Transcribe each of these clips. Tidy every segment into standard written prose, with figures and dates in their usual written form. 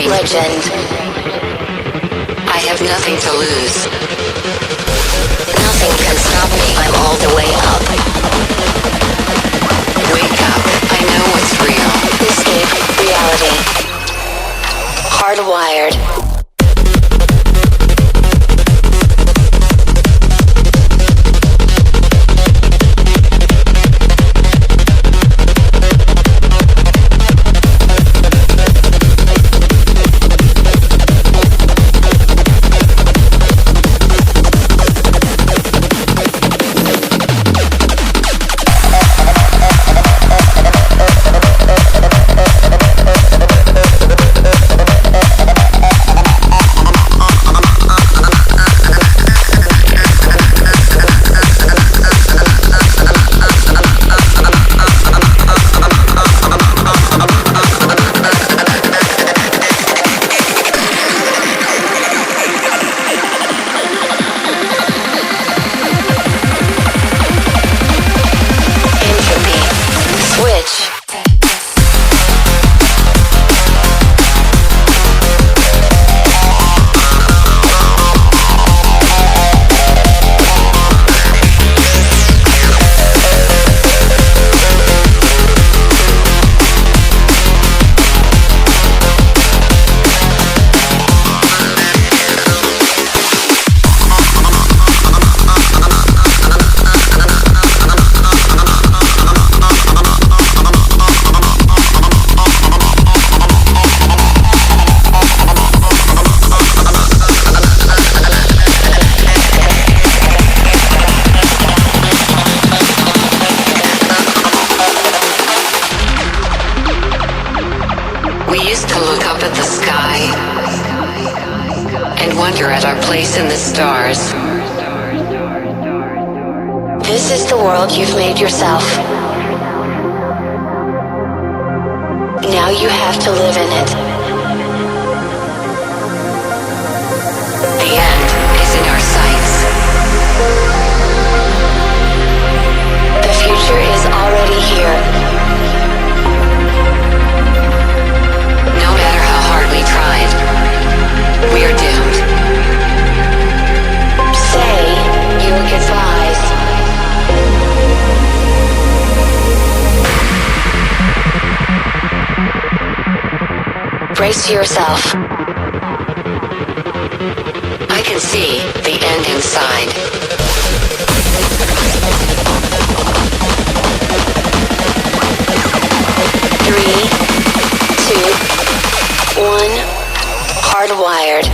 street. Legend. I have nothing to lose. Nothing can stop me. I'm all the way up. Wake up. I know what's real. Escape reality. Hardwired. We used to look up at the sky and wonder at our place in the stars. This is the world you've made yourself. Now you have to live in it. The end is in our sights. The future is already here. No matter how hard we tried, we are doomed. Say your goodbyes. Brace yourself. I can see the end inside. Three, two, one. Hardwired.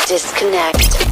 Disconnect.